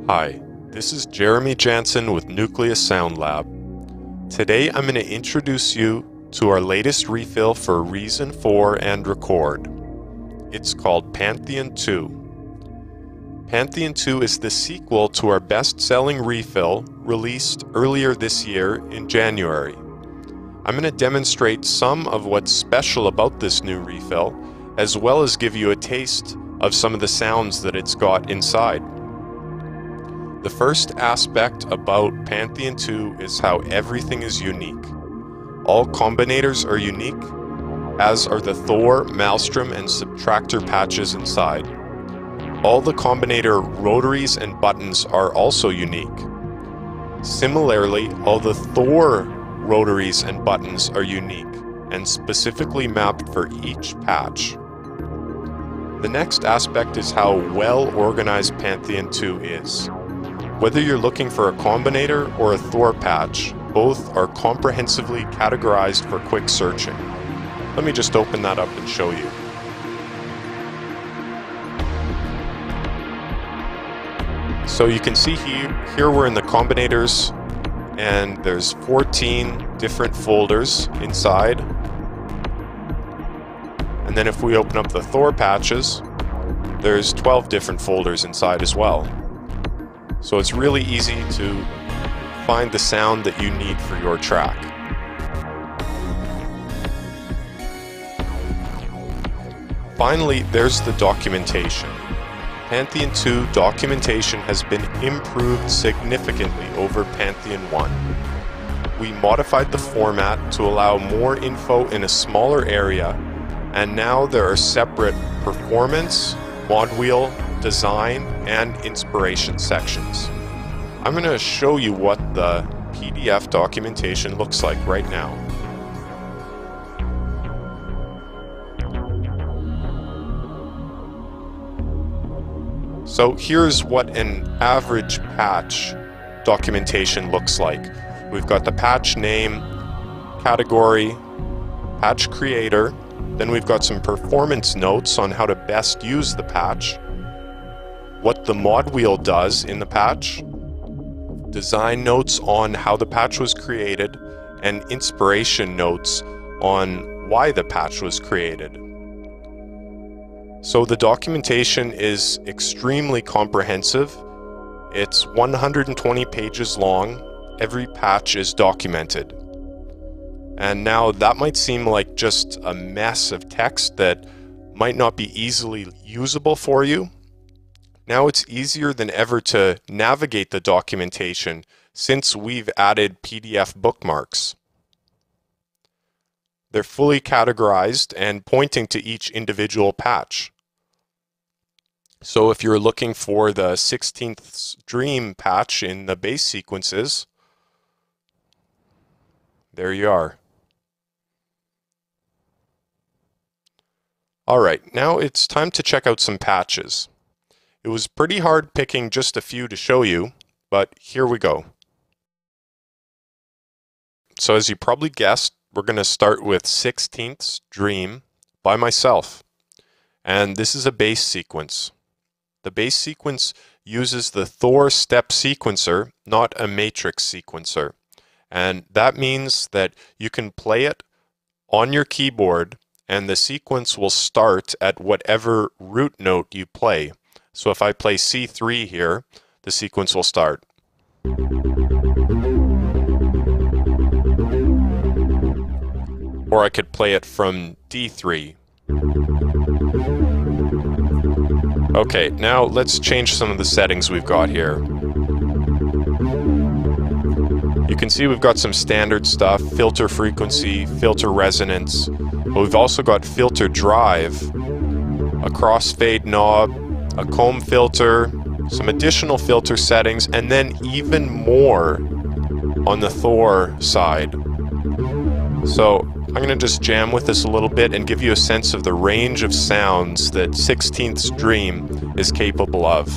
Hi, this is Jeremy Jansen with Nucleus Sound Lab. Today I'm going to introduce you to our latest refill for Reason 4 and Record. It's called Phanteon 2. Phanteon 2 is the sequel to our best-selling refill released earlier this year in January. I'm going to demonstrate some of what's special about this new refill, as well as give you a taste of some of the sounds that it's got inside. The first aspect about Phanteon 2 is how everything is unique. All combinators are unique, as are the Thor, Maelstrom, and Subtractor patches inside. All the combinator rotaries and buttons are also unique. Similarly, all the Thor rotaries and buttons are unique and specifically mapped for each patch. The next aspect is how well organized Phanteon 2 is. Whether you're looking for a combinator or a Thor patch, both are comprehensively categorized for quick searching. Let me just open that up and show you. So you can see here we're in the combinators, and there's 14 different folders inside. And then if we open up the Thor patches, there's 12 different folders inside as well. So it's really easy to find the sound that you need for your track. Finally, there's the documentation. Phanteon 2 documentation has been improved significantly over Phanteon 1. We modified the format to allow more info in a smaller area, and now there are separate performance, mod wheel, design, and inspiration sections. I'm going to show you what the PDF documentation looks like right now. So here's what an average patch documentation looks like. We've got the patch name, category, patch creator, then we've got some performance notes on how to best use the patch, what the mod wheel does in the patch, design notes on how the patch was created, and inspiration notes on why the patch was created. So the documentation is extremely comprehensive. It's 120 pages long. Every patch is documented. And now that might seem like just a mess of text that might not be easily usable for you. Now it's easier than ever to navigate the documentation since we've added PDF bookmarks. They're fully categorized and pointing to each individual patch. So if you're looking for the 16th Dream patch in the bass sequences, there you are. Alright, now it's time to check out some patches. It was pretty hard picking just a few to show you, but here we go. So as you probably guessed, we're going to start with 16th Dream by myself. And this is a bass sequence. The bass sequence uses the Thor step sequencer, not a matrix sequencer. And that means that you can play it on your keyboard and the sequence will start at whatever root note you play. So if I play C3 here, the sequence will start. Or I could play it from D3. Okay, now let's change some of the settings we've got here. You can see we've got some standard stuff, filter frequency, filter resonance, but we've also got filter drive, a crossfade knob, a comb filter, some additional filter settings, and then even more on the Thor side. So I'm going to just jam with this a little bit and give you a sense of the range of sounds that 16th Dream is capable of.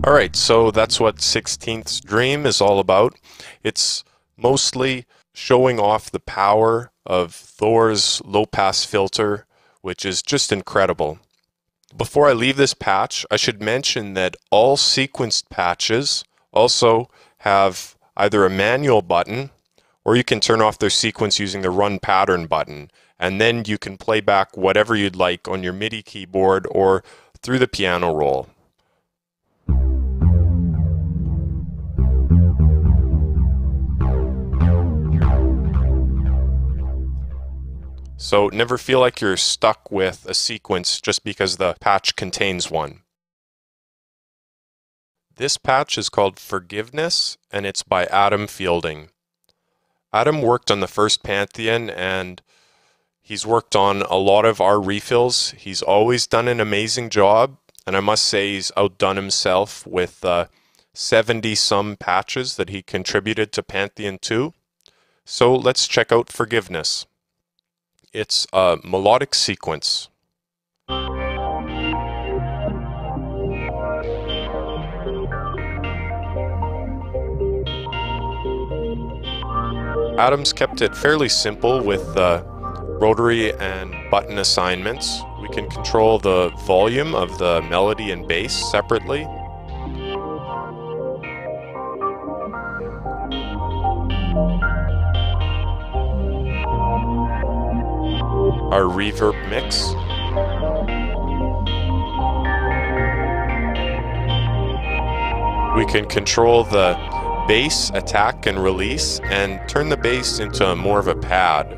Alright, so that's what 16th Dream is all about. It's mostly showing off the power of Thor's low-pass filter, which is just incredible. Before I leave this patch, I should mention that all sequenced patches also have either a manual button, or you can turn off their sequence using the Run Pattern button, and then you can play back whatever you'd like on your MIDI keyboard or through the piano roll. So never feel like you're stuck with a sequence just because the patch contains one. This patch is called Forgiveness, and it's by Adam Fielding. Adam worked on the first Phanteon, and he's worked on a lot of our refills. He's always done an amazing job, and I must say he's outdone himself with 70-some patches that he contributed to Phanteon 2. So let's check out Forgiveness. It's a melodic sequence. Adam's kept it fairly simple with rotary and button assignments. We can control the volume of the melody and bass separately. Our reverb mix. We can control the bass attack and release and turn the bass into more of a pad.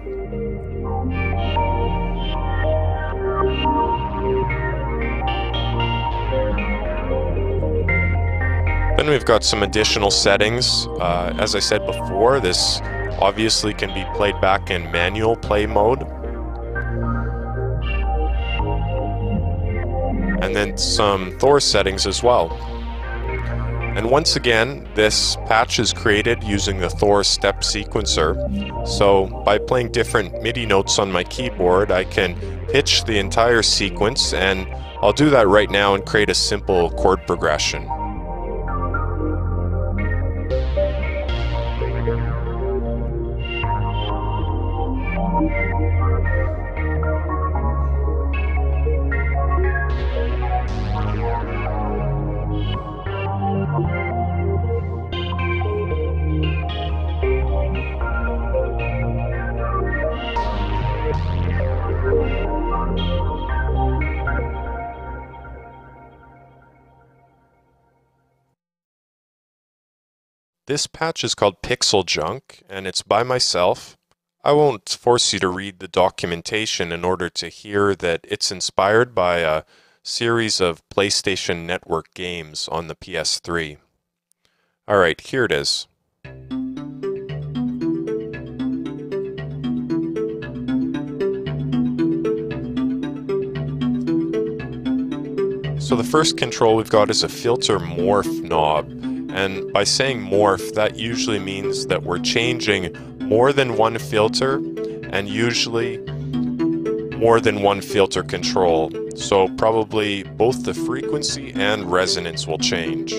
Then we've got some additional settings. As I said before, this obviously can be played back in manual play mode. And then some Thor settings as well. And once again, this patch is created using the Thor step sequencer. So by playing different MIDI notes on my keyboard, I can pitch the entire sequence, and I'll do that right now and create a simple chord progression. This patch is called Pixel Junk, and it's by myself. I won't force you to read the documentation in order to hear that it's inspired by a series of PlayStation Network games on the PS3. Alright, here it is. So the first control we've got is a filter morph knob. And by saying morph, that usually means that we're changing more than one filter and usually more than one filter control. So probably both the frequency and resonance will change.